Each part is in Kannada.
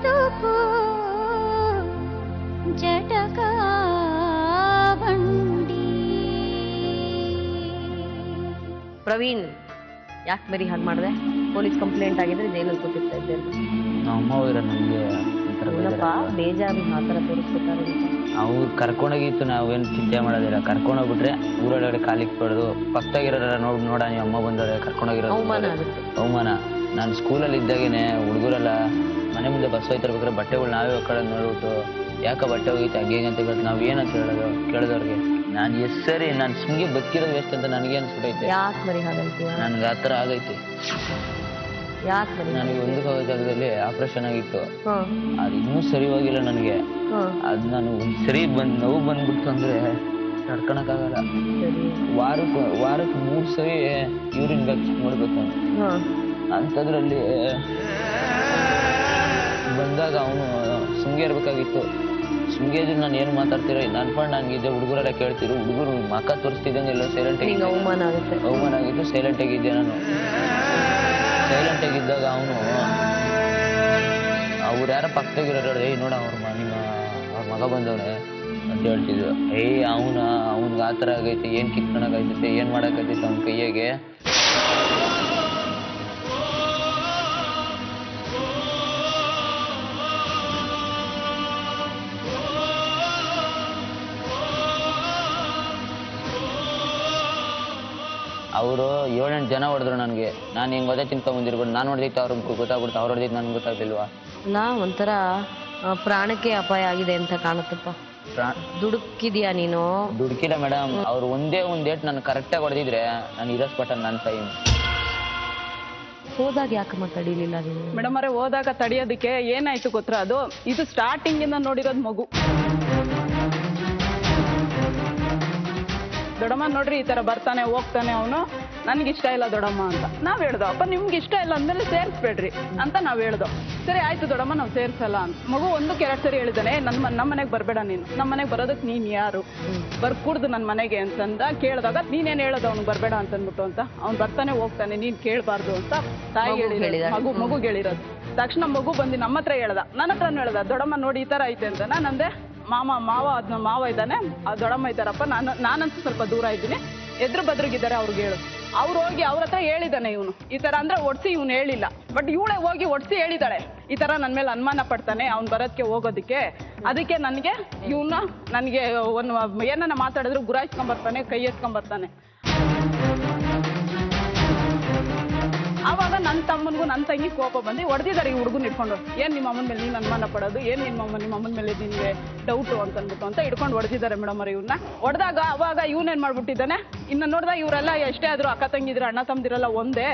ಬದುಕು ಜಟಕ ಬಂಡಿ. ಪ್ರವೀಣ್, ಯಾಕೆ ಬರೀ ಹಾಗೆ ಮಾಡಿದೆ? ಪೊಲೀಸ್ ಕಂಪ್ಲೇಂಟ್ ಆಗಿದ್ರೆ ಜೈಲಲ್ಲಿ ಕೂತಿರ್ತಾ ಇದ್ದೆ. ಅಮ್ಮ ಹೋದ್ರೆ ನನಗೆ ಬೇಜಾರು ಆ ಥರ ತೋರಿಸ್ಬೇಕಾದ್ರೆ ಅವ್ರು ಕರ್ಕೊಂಡೋಗಿತ್ತು, ನಾವೇನು ಚಿಂತೆ ಮಾಡೋದಿಲ್ಲ. ಕರ್ಕೊಂಡೋಗ್ಬಿಟ್ರೆ ಊರೊಳಗಡೆ ಕಾಲಿಗೆ ಪಡೆದು ಪಕ್ಕದಾಗಿರೋರ ನೋಡ ನೀವು ಅಮ್ಮ ಬಂದವ್ರೆ ಕರ್ಕೊಂಡೋಗಿರೋ ಅವಮಾನ ಆಗುತ್ತೆ. ಅವಮಾನ. ನಾನು ಸ್ಕೂಲಲ್ಲಿ ಇದ್ದಾಗೇನೆ ಹುಡುಗರೆಲ್ಲ ಮನೆ ಮುಂದೆ ಬಸ್ ಹೋಯ್ತಿರ್ಬೇಕಾದ್ರೆ ಬಟ್ಟೆಗಳು ನಾವೇ ಒಕ್ಕಳೋದು ನೋಡ್ಬಿಟ್ಟು ಯಾಕೆ ಬಟ್ಟೆ ಹೋಗಿತ್ತು ಹಂಗೆ ಅಂತ ಕೇಳಿದ್ರೆ ನಾವು ಏನಂತ ಹೇಳೋದು ಕೇಳಿದವ್ರಿಗೆ. ನಾನು ಎಸ್ ಸರಿ ನಾನು ಸುಮ್ಗೆ ಬದುಕಿರೋದು ವೇಸ್ಟ್ ಅಂತ ನನಗೆ ಅನ್ಸ್ಬಿಟ್ಟೈತೆ. ಯಾಕೆ ಬರೀ ಹಾಗೈತಿ? ನನ್ಗೆ ಆ ಥರ ಆಗೈತಿ. ಯಾಕೆ ಬರೀ? ನನಗೆ ಒಂದು ಜಾಗದಲ್ಲಿ ಆಪರೇಷನ್ ಆಗಿತ್ತು, ಅದು ಇನ್ನೂ ಸರಿ ಹೋಗಿಲ್ಲ ನನಗೆ. ಅದು ನಾನು ಒಂದು ಸರಿ ನೋವು ಬಂದ್ಬಿಡ್ತು ಅಂದ್ರೆ ತಡ್ಕೊಳಕ್ಕಾಗಲ್ಲ. ವಾರಕ್ಕೆ 3 ಸರಿ ಯೂರಿನ್ ಬ್ಯಾಗ್ ಚೆಕ್ ಮಾಡ್ಬೇಕು. ಅಂಥದ್ರಲ್ಲಿ ಬಂದಾಗ ಅವನು ಸುಮ್ಗೆ ಇರ್ಬೇಕಾಗಿತ್ತು. ಸುಮ್ಗೆ ಇದ್ರೆ ನಾನು ಏನು ಮಾತಾಡ್ತೀರ ಅನ್ಕೊಂಡು ನನಗಿದ್ದೆ. ಹುಡುಗರೆಲ್ಲ ಕೇಳ್ತಿರು, ಹುಡುಗರು ಮಕ್ಕ ತೋರಿಸ್ತಿದ್ದಂಗೆ ಎಲ್ಲ ಸೈಲೆಂಟ್ ಆಗಿ ಅವಮಾನ ಆಗುತ್ತೆ. ಅವಮಾನ ಆಗಿತ್ತು. ಸೈಲೆಂಟ್ ಆಗಿದ್ದೆ ನಾನು. ಸೈಲೆಂಟ್ ಆಗಿದ್ದಾಗ ಅವನು ಅವ್ರು ಯಾರ ಪಕ್ಕದಾಗಿರೋ ನೋಡ ಅವ್ರ ಮಗ ಬಂದವನೆ ಅಂತ ಹೇಳ್ತಿದ್ರು. ಅವ್ನಿಗೆ ಆ ಥರ ಆಗೈತೆ, ಏನು ಕಿತ್ಕೊಳಕಾಯ್ತೈತೆ, ಏನು ಮಾಡೋಕ್ಕಾಯ್ತೈತೆ ಅವ್ನ ಕೈಯಾಗೆ. ಅವರು 7-8 ಜನ ಹೊಡೆದ್ರು ನನಗೆ. ನಾನು ಹಿಂಗೆ ಒದೆ ತಿನ್ಕೊಂಡ್ ಬಂದಿರ್ಬೋದು. ನಾನು ಹೊಡೆದಿತ್ತು ಅವ್ರಿಗೆ ಗೊತ್ತಾಗ್ಬಿಡ್ತು, ಅವ್ರು ಹೊಡೆದಿತ್ತು ನನಗೆ ಗೊತ್ತಾಗ್ತಿಲ್ವಾ. ಅಲ್ಲ, ಒಂಥರ ಪ್ರಾಣಕ್ಕೆ ಅಪಾಯ ಆಗಿದೆ ಅಂತ ಕಾಣುತ್ತಪ್ಪ. ದುಡುಕಿದ್ಯಾ ನೀನು? ದುಡುಕಿಲ್ಲ ಮೇಡಮ್. ಅವ್ರು ಒಂದೇ ಒಂದು ಡೇಟ್ ನಾನು ಕರೆಕ್ಟಾಗಿ ಹೊಡೆದಿದ್ರೆ ನಾನು ಇರೋ ಸ್ಪಾಟಲ್ಲಿ ನನ್ನ ಟೈಮ್. ಹೋದಾಗ ಯಾಕೆ ಮಾತಾಡಿಲಿಲ್ಲ ನೀನು? ಮೇಡಮ್ ಅವರೇ, ಹೋದಾಗ ತಡೆಯೋದಕ್ಕೆ ಏನಾಯ್ತು ಗೊತ್ತಾ? ಅದು ಇದು ಸ್ಟಾರ್ಟಿಂಗ್ ಇಂದ ನೋಡಿರೋದು ಮಗು. ದೊಡ್ಡಮ್ಮ ನೋಡ್ರಿ ಈ ತರ ಬರ್ತಾನೆ ಹೋಗ್ತಾನೆ ಅವನು, ನನ್ಗಿಷ್ಟ ಇಲ್ಲ ದೊಡ್ಡಮ್ಮ ಅಂತ ನಾವ್ ಹೇಳ್ದೋ. ಅಪ್ಪ ನಿಮ್ಗೆ ಇಷ್ಟ ಇಲ್ಲ ಅಂದ್ಮೇಲೆ ಸೇರಿಸ್ಬೇಡ್ರಿ ಅಂತ ನಾವ್ ಹೇಳ್ದೋ. ಸರಿ ಆಯ್ತು ದೊಡ್ಡಮ್ಮ, ನಾವು ಸೇರ್ಸಲ್ಲ ಅಂತ. ಮಗು 1-2 ಸರಿ ಹೇಳಿದಾನೆ, ನಮ್ಮ ಮನೆಗೆ ಬರ್ಬೇಡ ನೀನು, ನಮ್ಮ ಮನೆಗೆ ಬರೋದಕ್ಕೆ ನೀನ್ ಯಾರು, ಬರ್ಕೂಡ್ದು ನನ್ನ ಮನೆಗೆ ಅಂತಂದ. ಕೇಳಿದಾಗ ನೀನೇನ್ ಹೇಳೋದು ಅವ್ನಿಗೆ ಬರ್ಬೇಡ ಅಂತಂದ್ಬಿಟ್ಟು ಅಂತ. ಅವ್ನು ಬರ್ತಾನೆ ಹೋಗ್ತಾನೆ, ನೀನ್ ಕೇಳಬಾರ್ದು ಅಂತ ತಾಯಿ ಹೇಳಿರೋದು. ಮಗು ಹೇಳಿರೋದು ತಕ್ಷಣ ಮಗು ಬಂದು ನಮ್ಮ ಹತ್ರ ಹೇಳ್ದ, ನನ್ನ ಹತ್ರನೂ ಹೇಳ್ದ, ದೊಡ್ಡಮ್ಮ ನೋಡಿ ಈ ತರ ಐತೆ ಅಂತ. ನಾನಂದೆ ಮಾವ ಅದನ್ನ ಮಾವ ಇದ್ದಾನೆ, ಆ ದೊಡ್ಡಮ್ಮ ಇದ್ದಾರಪ್ಪ, ನಾನಂತೂ ಸ್ವಲ್ಪ ದೂರ ಇದ್ದೀನಿ, ಎದುರು ಬದ್ರಿಗಿದ್ದಾರೆ ಅವ್ರಿಗೆ ಹೇಳು. ಅವ್ರು ಹೋಗಿ ಅವ್ರ ಹತ್ರ ಹೇಳಿದ್ದಾನೆ ಇವನು ಈ ತರ ಅಂದ್ರೆ ಒಡ್ಸಿ. ಇವ್ನು ಹೇಳಿಲ್ಲ, ಬಟ್ ಇವಳೆ ಹೋಗಿ ಒಡ್ಸಿ ಹೇಳಿದಾಳೆ, ಈ ತರ ನನ್ ಮೇಲೆ ಅನುಮಾನ ಪಡ್ತಾನೆ ಅವ್ನು ಬರೋದಕ್ಕೆ ಹೋಗೋದಕ್ಕೆ. ಅದಕ್ಕೆ ನನಗೆ ಒಂದು ಏನನ್ನ ಮಾತಾಡಿದ್ರು ಗುರಾಯಿಸ್ಕೊಂಡ್ಬರ್ತಾನೆ, ಕೈ ಎತ್ಕೊಂಡ್ಬರ್ತಾನೆ. ಆವಾಗ ನನ್ನ ತಮ್ಮನಿಗೂ ನನ್ನ ತಂಗಿ ಕೋಪ ಬಂದು ಹೊಡೆದಿದ್ದಾರೆ ಈ ಹುಡುಗನ ಇಟ್ಕೊಂಡು. ಏನ್ ನಿಮ್ಮ ಅಮ್ಮನ ಮೇಲೆ ನೀನು ಅನುಮಾನ ಪಡೋದು, ಏನ್ ನಿಮ್ಮ ಅಮ್ಮನ ಮೇಲೆ ನಿನ್ಗೆ ಡೌಟು ಅಂತಂದ್ಬಿಟ್ಟು ಅಂತ ಇಟ್ಕೊಂಡು ಹೊಡೆದಿದ್ದಾರೆ ಮೇಡಮ್ ಅವ್ರು ಇವ್ರನ್ನ. ಹೊಡೆದಾಗ ಅವಾಗ ಇವನೇನ್ ಮಾಡ್ಬಿಟ್ಟಿದ್ದಾನೆ, ಇನ್ನ ನೋಡ್ದಾಗ ಇವರೆಲ್ಲ ಎಷ್ಟೇ ಆದ್ರೂ ಅಕ್ಕ ತಂಗಿದ್ರು ಅಣ್ಣ ತಮ್ಮದಿರಲ್ಲ ಒಂದೇ,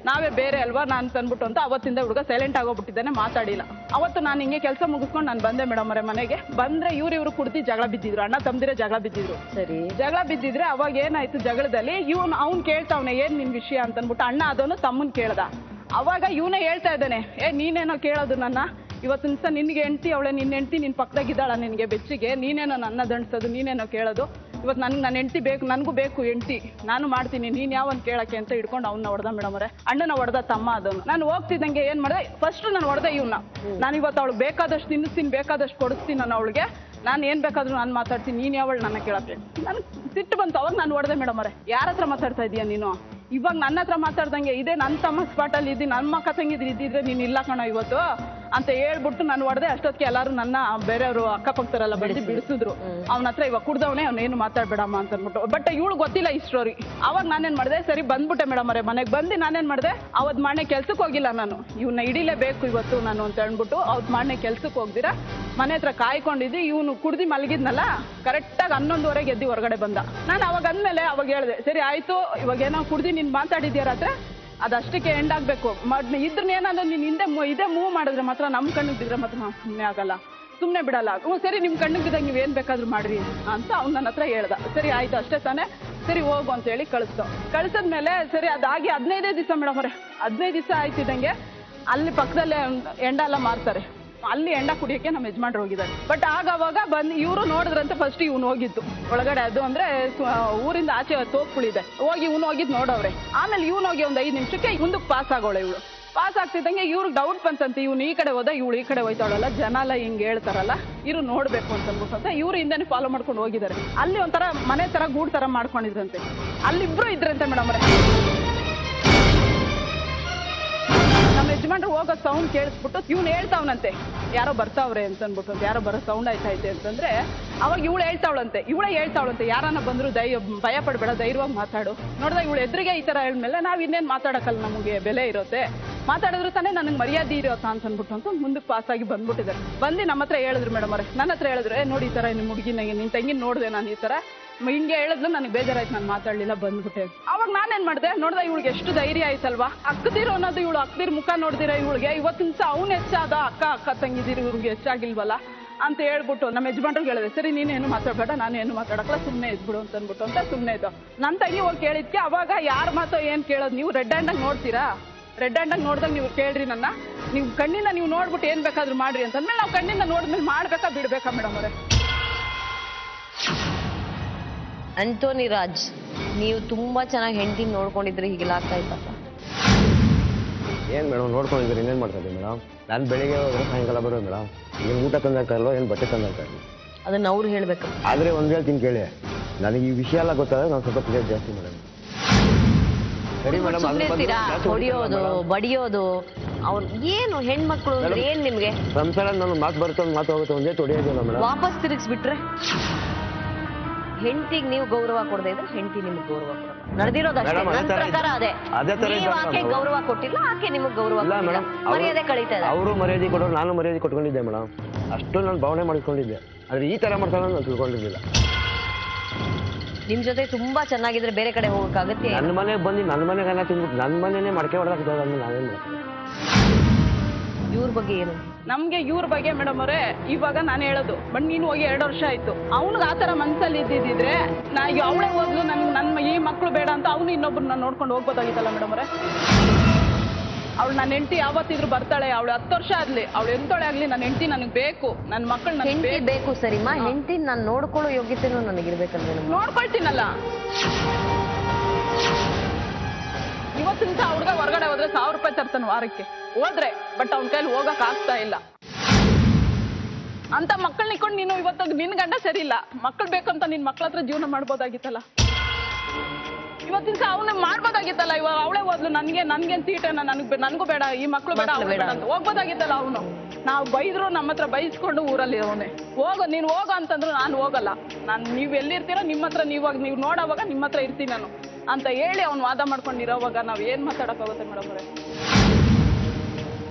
ನಾವೇ ಬೇರೆ ಅಲ್ವಾ ನಾನು ತಂದ್ಬಿಟ್ಟು ಅಂತ ಅವತ್ತಿಂದ ಹುಡುಗ ಸೈಲೆಂಟ್ ಆಗೋಗ್ಬಿಟ್ಟಿದ್ದಾನೆ, ಮಾತಾಡಿಲ್ಲ. ಅವತ್ತು ನಾನು ಹಿಂಗೆ ಕೆಲಸ ಮುಗಿಸ್ಕೊಂಡು ನಾನು ಬಂದೆ ಮೇಡಮ್ ಅವರೇ ಮನೆಗೆ. ಬಂದ್ರೆ ಇವ್ರು ಕುಡ್ದು ಜಗಳ ಬಿದ್ದಿದ್ರು, ಅಣ್ಣ ತಮ್ಮದಿರೇ ಜಗಳ ಬಿದ್ದಿದ್ರು. ಸರಿ, ಜಗಳ ಬಿದ್ದಿದ್ರೆ ಅವಾಗ ಏನಾಯ್ತು ಜಗಳದಲ್ಲಿ, ಅವ್ನು ಕೇಳ್ತಾವ್ನೆ ಏನ್ ನಿನ್ ವಿಷಯ ಅಂತಂದ್ಬಿಟ್ಟು. ಅಣ್ಣ ಅದನ್ನು ತಮ್ಮನ್ ಕೇಳ್ದ. ಅವಾಗ ಇವನೇ ಹೇಳ್ತಾ ಇದ್ದಾನೆ, ನೀನೇನೋ ಕೇಳೋದು ನನ್ನ, ಇವತ್ತಿನ ದಿವಸ ನಿನ್ಗೆ ಹೆಂಡ್ತಿ ಅವಳೆ, ನಿನ್ನ ಹೆಂಡ್ತಿ ನಿನ್ ಪಕ್ಕದಾಗಿದ್ದಾಳ, ನಿನ್ಗೆ ಬೆಚ್ಚಿಗೆ ನೀನೇನೋ ನನ್ನ ದಂಡಿಸೋದು, ನೀನೇನೋ ಕೇಳೋದು. ಇವತ್ತು ನನ್ನ ಹೆಂಡ್ತಿ ಬೇಕು, ನನಗೂ ಬೇಕು ಹೆಂಡ್ತಿ, ನಾನು ಮಾಡ್ತೀನಿ, ನೀನ್ ಯಾವನ್ ಕೇಳಕ್ಕೆ ಅಂತ ಹಿಡ್ಕೊಂಡು ಅವ್ನ ಹೊಡೆದ ಮೇಡಮ್ ಅವರೇ. ಅಣ್ಣನ ಹೊಡೆದ ತಮ್ಮ ಅದನ್ನು. ನಾನು ಹೋಗ್ತಿದ್ದಂಗೆ ಏನ್ ಮಾಡಿದೆ, ಫಸ್ಟ್ ನಾನು ಹೊಡೆದೆ ಇವನ್ನ. ನಾನು ಇವತ್ತು ಅವಳು ಬೇಕಾದಷ್ಟು ತಿನ್ನಿಸ್ತೀನಿ, ಬೇಕಾದಷ್ಟು ಕೊಡಿಸ್ತೀನಿ ನಾನು ಅವಳಿಗೆ, ನಾನು ಏನ್ ಬೇಕಾದ್ರೂ ನಾನು ಮಾತಾಡ್ತೀನಿ, ನೀನ್ ಯಾವಳು ನನ್ನ ಕೇಳಕ್ಕೆ. ನನ್ ಸಿಟ್ಟು ಬಂತು, ಅವಾಗ ನಾನು ಹೊಡೆದೆ ಮೇಡಮ್ ಅವರೇ. ಯಾರ ಹತ್ರ ಮಾತಾಡ್ತಾ ಇದೀಯ ನೀನು, ಇವಾಗ ನನ್ನ ಹತ್ರ ಮಾತಾಡ್ದಂಗೆ ಇದೇ ನನ್ನ ತಮ್ಮ ಸ್ಪಾಟಲ್ಲಿ ಇದ್ದೀನಿ, ನನ್ನ ಮಕ್ಕ ತಂಗಿದ್ರು ಇದ್ದಿದ್ರೆ ನೀನು ಇಲ್ಲ ಕಣ ಇವತ್ತು ಅಂತ ಹೇಳ್ಬಿಟ್ಟು ನಾನು ಹೊಡೆದೆ. ಅಷ್ಟೊತ್ತಿಗೆ ಎಲ್ಲರೂ ನನ್ನ ಬೇರೆಯವರು ಅಕ್ಕಪಕ್ಕದವರೆಲ್ಲ ಬಂದು ಬಿಡಿಸಿದ್ರು. ಅವನ ಹತ್ರ ಇವಾಗ ಕುಡ್ದವನೇ, ಅವ್ನೇನು ಮಾತಾಡ್ಬೇಡಮ್ಮ ಅಂತ ಅಂದ್ಬಿಟ್ಟು. ಬಟ್ ಇವಳು ಗೊತ್ತಿಲ್ಲ ಈ ಸ್ಟೋರಿ. ಅವಾಗ ನಾನೇನ್ ಮಾಡಿದೆ, ಸರಿ ಬಂದ್ಬಿಟ್ಟೆ ಮೇಡಮ್ ಅವರೇ ಮನೆಗೆ. ಬಂದು ನಾನೇನ್ ಮಾಡಿದೆ, ಅವತ್ತು ಮಾಡನೆ ಕೆಲ್ಸಕ್ಕೆ ಹೋಗಿಲ್ಲ ನಾನು, ಇವನ್ನ ಹಿಡಿಲೇಬೇಕು ಇವತ್ತು ನಾನು ಅಂತ ಹೇಳ್ಬಿಟ್ಟು ಅವತ್ತು ಮಾಡನೆ ಕೆಲ್ಸಕ್ಕೆ ಹೋಗ್ದಿರ ಮನೆ ಹತ್ರ ಕಾಯ್ಕೊಂಡಿದ್ದಿ. ಇವನು ಕುಡ್ದು ಮಲಗಿದ್ನಲ್ಲ, ಕರೆಕ್ಟಾಗಿ 11:15 ಎದ್ದು ಹೊರಗಡೆ ಬಂದ. ನಾನು ಅವಾಗ ಅಂದ್ಮೇಲೆ ಅವಾಗ ಹೇಳಿದೆ, ಸರಿ ಆಯ್ತು ಇವಾಗ ಏನೋ ಕುಡ್ದು ನೀನ್ ಮಾತಾಡಿದ್ಯಾ ರಾತ್ರಿ, ಅದಷ್ಟಕ್ಕೆ ಎಂಡ್ ಆಗ್ಬೇಕು. ಇದ್ರನ್ನ ಏನಾದ್ರು ನೀನ್ ಇದೇ ಮೂವ್ ಮಾಡಿದ್ರೆ ಮಾತ್ರ ನಮ್ಮ ಕಣ್ಣಿಗೆ ಬಿದ್ರೆ ಮಾತ್ರ ಸುಮ್ಮನೆ ಆಗಲ್ಲ, ಸುಮ್ಮನೆ ಬಿಡಲ್ಲ. ಸರಿ ನಿಮ್ ಕಣ್ಣಿಗೆ ಬಿದ್ದಂಗೆ ನೀವ್ ಏನ್ ಬೇಕಾದ್ರೂ ಮಾಡ್ರಿ ಅಂತ ಅವ್ನು ನನ್ನ ಹತ್ರ ಹೇಳ್ದ. ಸರಿ ಆಯ್ತು ಅಷ್ಟೇ ತಾನೆ, ಸರಿ ಹೋಗು ಅಂತ ಹೇಳಿ ಕಳಿಸಿದ್ಮೇಲೆ ಸರಿ ಅದಾಗಿ 15 ದಿವಸ ಮೇಡಮ್ ಅವರೇ, 15 ದಿವಸ ಆಯ್ತಿದ್ದಂಗೆ ಅಲ್ಲಿ ಪಕ್ಕದಲ್ಲೇ ಎಂಡ ಎಲ್ಲ ಮಾರ್ತಾರೆ, ಅಲ್ಲಿ ಎಂಡ ಕುಡಿಯೋಕೆ ನಮ್ಮ ಯಜಮಾನ್ರು ಹೋಗಿದ್ದಾರೆ. ಬಟ್ ಆವಾಗ ಬಂದು ಇವರು ನೋಡಿದ್ರಂತೆ ಫಸ್ಟ್ ಇವ್ನು ಹೋಗಿದ್ದು ಒಳಗಡೆ. ಅದು ಅಂದ್ರೆ ಊರಿಂದ ಆಚೆ ತೋಪುಳಿದೆ, ಹೋಗಿ ಇವ್ನು ಹೋಗಿದ್ ನೋಡವ್ರೆ. ಆಮೇಲೆ ಇವ್ನು ಹೋಗಿ ಒಂದು 5 ನಿಮಿಷಕ್ಕೆ ಮುಂದಕ್ಕೆ ಪಾಸ್ ಆಗೋಳೆ ಇವಳು. ಪಾಸ್ ಆಗ್ತಿದ್ದಂಗೆ ಇವ್ರಿಗೆ ಡೌಟ್ ಬಂತಂತೆ, ಇವ್ನು ಈ ಕಡೆ ಹೋದ ಇವಳು ಈ ಕಡೆ ಹೋಯ್ತಾಳಲ್ಲ, ಜನ ಎಲ್ಲ ಹಿಂಗೆ ಹೇಳ್ತಾರಲ್ಲ, ಇವ್ರು ನೋಡ್ಬೇಕು ಅಂತ ಅಂದ್ಬಿಟ್ಟು ಇವ್ರು ಹಿಂದೆ ಫಾಲೋ ಮಾಡ್ಕೊಂಡು ಹೋಗಿದ್ದಾರೆ. ಅಲ್ಲಿ ಒಂಥರ ಮನೆ ತರ ಗೂಡ್ ತರ ಮಾಡ್ಕೊಂಡಿದ್ರಂತೆ, ಅಲ್ಲಿಬ್ರು ಇದ್ರಂತೆ ಮೇಡಮ್ ಅವರೇ. ನಮ್ಮ ಯಜಮಾನ್ರು ಹೋಗೋ ಸೌಂಡ್ ಕೇಳಿಸ್ಬಿಟ್ಟು ಇವ್ನು ಹೇಳ್ತಾವನಂತೆ ಯಾರೋ ಬರ್ತಾವ್ರೆ ಅಂತ ಅಂದ್ಬಿಟ್ಟು, ಯಾರೋ ಬರೋ ಸೌಂಡ್ ಆಯ್ತೈತೆ ಅಂತಂದ್ರೆ ಅವಾಗ ಇವಳು ಹೇಳ್ತಾವಳಂತೆ ಯಾರನ್ನ ಬಂದ್ರು ಭಯ ಪಡ್ಬೇಡ, ಧೈರ್ಯವಾಗಿ ಮಾತಾಡು. ನೋಡಿದಾಗ ಇವಳು ಎದುರಿಗೆ ಈ ತರ ಹೇಳ್ಮೇಲೆ ನಾವ್ ಇನ್ನೇನ್ ಮಾತಾಡಕ್ಕಲ್ಲ, ನಮಗೆ ಬೆಲೆ ಇರುತ್ತೆ, ಮಾತಾಡಿದ್ರು ತಾನೇ ನನಗೆ ಮರ್ಯಾದೆ ಇರೋತಾ ಅಂತ ಅಂದ್ಬಿಟ್ಟು ಅಂತ ಮುಂದಕ್ಕೆ ಪಾಸ್ ಆಗಿ ಬಂದ್ಬಿಟ್ಟಿದ್ದಾರೆ. ಬಂದು ನಮ್ಮ ಹತ್ರ ಹೇಳಿದ್ರು ಮೇಡಮ್ ಅವರೇ, ನನ್ನ ಹತ್ರ ಹೇಳಿದ್ರು ನೋಡಿ ಈ ತರ ನಿಮ್ಮ ಹುಡುಗಿನಾಗೆ ನಿನ್ ತಂಗಿ ನೋಡಿದೆ ನಾನು ಈ ತರ ಹಿಂಗೆ ಹೇಳಿದ್ಲು, ನನಗೆ ಬೇಜಾರಾಯ್ತು, ನಾನು ಮಾತಾಡ್ಲಿಲ್ಲ ಬಂದ್ಬಿಟ್ಟೆ. ಅವಾಗ ನಾನೇನ್ ಮಾಡಿದೆ, ನೋಡ್ದ ಇವಳಿಗೆ ಎಷ್ಟು ಧೈರ್ಯ ಆಯ್ತಲ್ವಾ, ಅಕ್ಕದಿರೋ ಅನ್ನೋದು ಇವಳು ಅಕ್ಕದಿರ್ ಮುಖ ನೋಡ್ದಿರ ಇವಳಿಗೆ ಇವತ್ತಿನ ಅವ್ನು ಹೆಚ್ಚಾದ, ಅಕ್ಕ ತಂಗಿದಿರು ಇವ್ರಿಗೆ ಹೆಚ್ಚಾಗಿಲ್ವಲ್ಲ ಅಂತ ಹೇಳ್ಬಿಟ್ಟು ನಮ್ಮ ಯಜಮಾನ್ರಿಗೆ ಹೇಳಿದೆ, ಸರಿ ನೀನೇನು ಮಾತಾಡ್ಬೇಡ, ನಾನು ಏನು ಮಾತಾಡಕ್ಕಲ್ಲ, ಸುಮ್ಮನೆ ಇದ್ಬಿಡು ಅಂತ ಅಂದ್ಬಿಟ್ಟು ಅಂತ ಸುಮ್ಮನೆ ಇದ್ದು. ನನ್ನ ತಂಗಿ ಹೋಗಿ ಕೇಳಿದ್ಕೆ ಅವಾಗ ಯಾರ ಮಾತೋ ಏನ್ ಕೇಳೋದು, ನೀವು ರೆಡ್ ಹ್ಯಾಂಡಾಗಿ ನೋಡ್ತೀರಾ, ರೆಡ್ ಹ್ಯಾಂಡಾಗಿ ನೋಡ್ದಾಗ ನೀವು ಕೇಳ್ರಿ ನನ್ನ, ನೀವು ಕಣ್ಣಿಂದ ನೀವು ನೋಡ್ಬಿಟ್ಟು ಏನ್ ಬೇಕಾದ್ರೂ ಮಾಡ್ರಿ ಅಂತಂದ್ಮೇಲೆ ನಾವು ಕಣ್ಣಿಂದ ನೋಡಿದ್ಮೇಲೆ ಮಾಡ್ಬೇಕಾ ಬಿಡ್ಬೇಕಾ ಮೇಡಮ್ ಅವರೇ. ಆಂಟೋನಿ ರಾಜ್, ನೀವು ತುಂಬಾ ಚೆನ್ನಾಗಿ ಹೆಂಡತಿ ನೋಡ್ಕೊಂಡಿದ್ರೆ ಹೀಗೆಲ್ಲ ಆಗ್ತಾ ಇತ್ತಪ್ಪ? ಏನ್ ಮೇಡಮ್ ನೋಡ್ಕೊಂಡಿದ್ರೆ ಇನ್ನೇನ್ ಮಾಡ್ತಾ ಇದ್ದೀವಿ ಮೇಡಮ್, ನಾನು ಬೆಳಿಗ್ಗೆ ಹೋದ್ರೆ ಸಾಯಂಕಾಲ ಬರೋದು ಮೇಡಮ್. ಏನು ಊಟ ತಂದಾಗ್ತಾ ಇಲ್ಲೋ ಏನು ಬಟ್ಟೆ ತಂದಾಗ್ತಾ ಇಲ್ಲ, ಅದನ್ನ ಅವ್ರು ಹೇಳ್ಬೇಕು. ಆದ್ರೆ ಒಂದ್ ಹೇಳ್ತೀನಿ ಕೇಳಿ, ನನಗೆ ಈ ವಿಷಯ ಎಲ್ಲ ಗೊತ್ತಾದ್ರೆ ನಾನು ಸ್ವಲ್ಪ ಪ್ಲೇಟ್ ಜಾಸ್ತಿ ಮೇಡಮ್. ಸರಿ ಮೇಡಮ್, ಹೊಡಿಯೋದು ಬಡಿಯೋದು ಅವ್ರು ಏನು ಹೆಣ್ಮಕ್ಳು ಅಂದ್ರೆ ಏನ್ ನಿಮ್ಗೆ? ಸಂಸಾರ ನನ್ನ ಮಾತು ಬರುತ್ತೆ, ಒಂದು ಮಾತು ಹೋಗುತ್ತೆ, ಒಂದೇ ತೊಡಿಯೋದಿಲ್ಲ ಮೇಡಮ್. ವಾಪಸ್ ತಿರುಗಿಸ್ಬಿಟ್ರೆ ಹೆಂಡತಿಗೆ ನೀವು ಗೌರವ ಕೊಡದೆ ಇದ್ರೆ ಹೆಂಡತಿ ನಿಮ್ಗೆ ಗೌರವ ಕೊಡಲ್ಲ. ನಡೆದಿರೋದಷ್ಟೇ, ನನ್ನ ಪ್ರಕಾರ ಅದೇ. ನೀವು ಆಕೆ ಗೌರವ ಕೊಟ್ಟಿಲ್ಲ, ಆಕೆ ನಿಮಗೆ ಗೌರವ ಕೊಟ್ಟಿಲ್ಲ, ಮರ್ಯಾದೆ ಕಳೀತಾ ಇದೆ. ಅವರು ಮರ್ಯಾದೆ ಕೊಡೋರು, ನಾನು ಮರ್ಯಾದೆ ಕೊಟ್ಕೊಂಡಿದ್ದೆ ಮೇಡಮ್, ಅಷ್ಟು ನಾನು ಭಾವನೆ ಮಾಡ್ಕೊಂಡಿದ್ದೆ. ಆದ್ರೆ ಈ ತರ ಮಾಡ್ತಾಳೆ ನಾನು ತಿಳ್ಕೊಂಡಿರ್ಲಿಲ್ಲ. ನಿಮ್ ಜೊತೆ ತುಂಬಾ ಚೆನ್ನಾಗಿದ್ರೆ ಬೇರೆ ಕಡೆ ಹೋಗಕ್ಕಾಗತ್ತೆ? ನನ್ನ ಮನೆಗೆ ಬಂದು ನನ್ನ ಮನೆಗೆ ಅನ್ನ ತಿಂದ್ಬಿಟ್ಟು ನನ್ನ ಮನೆನೇ ಮಡಕೆ ಹೊಡೆದಾಗ್ತದೆ, ನಾವೇನ್ ಮಾಡ್ತೀವಿ? ಇವ್ರ ಬಗ್ಗೆ ಏನು? ನಮ್ಗೆ ಇವ್ರ ಬಗ್ಗೆ ಮೇಡಮ್ ಅವರೇ ಇವಾಗ ನಾನು ಹೇಳೋದು, ಬಟ್ ನೀನು ಹೋಗಿ 2 ವರ್ಷ ಆಯ್ತು, ಅವ್ನಿಗೆ ಆತರ ಮನ್ಸಲ್ಲಿ ಇದ್ದಿದ್ರೆ ನಾ ಅವಳೇ ಹೋದ್ಲು, ನನ್ನ ಈ ಮಕ್ಳು ಬೇಡ ಅಂತ ಅವನು ಇನ್ನೊಬ್ರನ್ನ ನೋಡ್ಕೊಂಡು ಹೋಗ್ಬೋದಾಗಿತ್ತಲ್ಲ ಮೇಡಮ್ ಅವರೇ. ಅವಳು ನನ್ನ ಹೆಂಡತಿ ಯಾವತ್ತಿದ್ರು ಬರ್ತಾಳೆ, ಅವಳು 10 ವರ್ಷ ಆಗ್ಲಿ, ಅವಳು ಎಂತೊಳೆ ಆಗ್ಲಿ, ನನ್ನ ಹೆಂಡತಿ ನನಗೆ ಬೇಕು, ನನ್ನ ಮಕ್ಕಳು ನನಗೆ ಬೇಕು. ಸರಿಮಾ, ಹೆಂಡತಿ ನಾನು ನೋಡ್ಕೊಳ್ಳೋ ಯೋಗ್ಯತೆನೂ ನನಗಿರ್ಬೇಕಲ್ವೇ? ನೋಡ್ಕೊಳ್ತೀನಲ್ಲ. ಇವತ್ತಿನ ಹುಡುಗ ಹೊರಗಡೆ ಹೋದ್ರೆ 1000 ರೂಪಾಯಿ ತರ್ತಾನೆ ವಾರಕ್ಕೆ, ಹೋದ್ರೆ ಬಟ್ ಅವ್ನ ಕೈಲಿ ಹೋಗಕ್ ಆಗ್ತಾ ಇಲ್ಲ. ಅಂತ ಮಕ್ಕಳನ್ನ ಇಟ್ಕೊಂಡು ನೀನು ಇವತ್ತು ನಿನ್ ಗಂಡ ಸರಿ ಇಲ್ಲ, ಮಕ್ಕಳು ಬೇಕಂತ ನಿನ್ ಮಕ್ಳ ಹತ್ರ ಜೀವನ ಮಾಡ್ಬೋದಾಗಿತ್ತಲ್ಲ, ಇವತ್ತಿನ ಅವನ್ನ ಮಾಡ್ಬೋದಾಗಿತ್ತಲ್ಲ. ಇವಾಗ ಅವಳೇ ಹೋದ್ಲು, ನನ್ಗೇನ್ ತೀಟೆನ, ನನ್ಗೂ ಬೇಡ, ಈ ಮಕ್ಳು ಬೇಡ ಅಂತ ಹೋಗ್ಬೋದಾಗಿತ್ತಲ್ಲ ಅವನು. ನಾವು ಬೈದ್ರು ನಮ್ಮ ಹತ್ರ ಬೈಸ್ಕೊಂಡು ಊರಲ್ಲಿ ಅವನೇ ನೀನ್ ಹೋಗ ಅಂತಂದ್ರು ನಾನು ಹೋಗಲ್ಲ, ನೀವ್ ಎಲ್ಲಿರ್ತೀರೋ ನಿಮ್ಮ ಹತ್ರ ನೀವು ನೋಡೋವಾಗ ನಿಮ್ಮ ಹತ್ರ ಇರ್ತೀನಿ ನಾನು ಅಂತ ಹೇಳಿ ಅವ್ನು ವಾದ ಮಾಡ್ಕೊಂಡಿರೋವಾಗ ನಾವ್ ಏನ್ ಮಾತಾಡಕ್ಕಾಗುತ್ತೆ ಮೇಡಮ್ ಅವರೇ?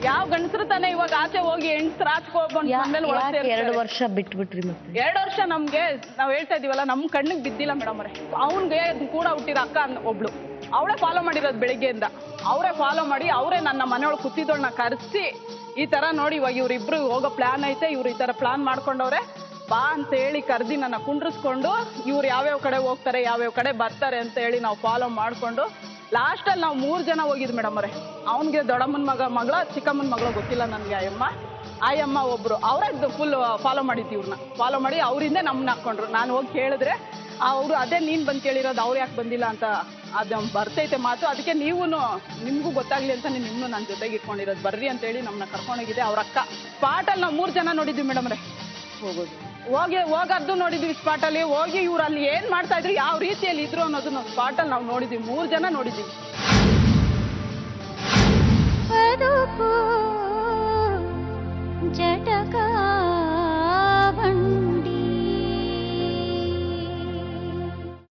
ಯಾವ ಗಂಡಸರು ತಾನೆ ಇವಾಗ ಆಚೆ ಹೋಗಿ ಹೆಣ್ಸರು ಆಚ್ಕೊಬಂದ್ಮೇಲೆ 2 ವರ್ಷ ಬಿಟ್ಬಿಟ್ರಿ? ಮತ್ತೆ 2 ವರ್ಷ ನಮ್ಗೆ ನಾವ್ ಹೇಳ್ತಾ ಇದೀವಲ್ಲ, ನಮ್ ಕಣ್ಣಿಗೆ ಬಿದ್ದಿಲ್ಲ ಮೇಡಮ್ ಅವರೇ. ಅವ್ನ್ಗೆ ಕೂಡ ಹುಟ್ಟಿರೋ ಅಕ್ಕ ಒಬ್ಳು, ಅವಳೇ ಫಾಲೋ ಮಾಡಿರೋದು ಬೆಳಿಗ್ಗೆಯಿಂದ, ಅವರೇ ಫಾಲೋ ಮಾಡಿ ಅವರೇ ನನ್ನ ಮನೆಯೊಳಗೆ ಕೂತಿದ್ದೋಳನ್ನ ಕರೆಸಿ ಈ ತರ ನೋಡಿ ಇವಾಗ ಇವ್ರಿಬ್ರು ಹೋಗೋ ಪ್ಲಾನ್ ಐತೆ, ಇವ್ರು ಈ ತರ ಪ್ಲಾನ್ ಮಾಡ್ಕೊಂಡವ್ರೆ ಬಾ ಅಂತ ಹೇಳಿ ಕರ್ದಿ ನನ್ನ ಕುಂಡ್ರಿಸ್ಕೊಂಡು ಇವ್ರು ಯಾವ್ಯಾವ ಕಡೆ ಹೋಗ್ತಾರೆ ಯಾವ್ಯಾವ ಕಡೆ ಬರ್ತಾರೆ ಅಂತ ಹೇಳಿ ನಾವು ಫಾಲೋ ಮಾಡ್ಕೊಂಡು ಲಾಸ್ಟಲ್ಲಿ ನಾವು 3 ಜನ ಹೋಗಿದ್ವಿ ಮೇಡಮ್ ಅವರೇ. ಅವ್ನಿಗೆ ದೊಡ್ಡಮ್ಮನ ಮಗಳ ಚಿಕ್ಕಮ್ಮನ ಮಗಳು ಗೊತ್ತಿಲ್ಲ ನನಗೆ, ಆಯಮ್ಮ ಒಬ್ರು, ಅವರೇ ಫುಲ್ ಫಾಲೋ ಮಾಡಿದ್ವಿ, ಇವ್ರನ್ನ ಫಾಲೋ ಮಾಡಿ ಅವರಿಂದ ನಮ್ಮನ್ನ ಹಾಕೊಂಡ್ರು. ನಾನು ಹೋಗಿ ಕೇಳಿದ್ರೆ ಅವರು ಅದೇ ನೀನ್ ಬಂದು ಕೇಳಿರೋದು, ಅವ್ರು ಯಾಕೆ ಬಂದಿಲ್ಲ ಅಂತ ಅದು ಬರ್ತೈತೆ ಮಾತು, ಅದಕ್ಕೆ ನಿಮ್ಗೂ ಗೊತ್ತಾಗ್ಲಿ ಅಂತ ನಿಮ್ಮನ್ನು ನನ್ನ ಜೊತೆಗೆ ಇಟ್ಕೊಂಡಿರೋದು, ಬರ್ರಿ ಅಂತ ಹೇಳಿ ನಮ್ಮನ್ನ ಕರ್ಕೊಂಡೋಗಿದೆ ಅವ್ರ ಅಕ್ಕ. ಸ್ಪಾಟಲ್ಲಿ ನಾವು 3 ಜನ ನೋಡಿದ್ವಿ ಮೇಡಮ್ ರೇ, ಹೋಗದ್ದು ನೋಡಿದ್ವಿ ಸ್ಪಾಟಲ್ಲಿ ಹೋಗಿ, ಇವ್ರು ಅಲ್ಲಿ ಏನ್ ಮಾಡ್ತಾ ಇದ್ರು, ಯಾವ ರೀತಿಯಲ್ಲಿ ಇದ್ರು ಅನ್ನೋದನ್ನ ಸ್ಪಾಟಲ್ಲಿ ನಾವು ನೋಡಿದ್ವಿ, 3 ಜನ ನೋಡಿದ್ವಿ.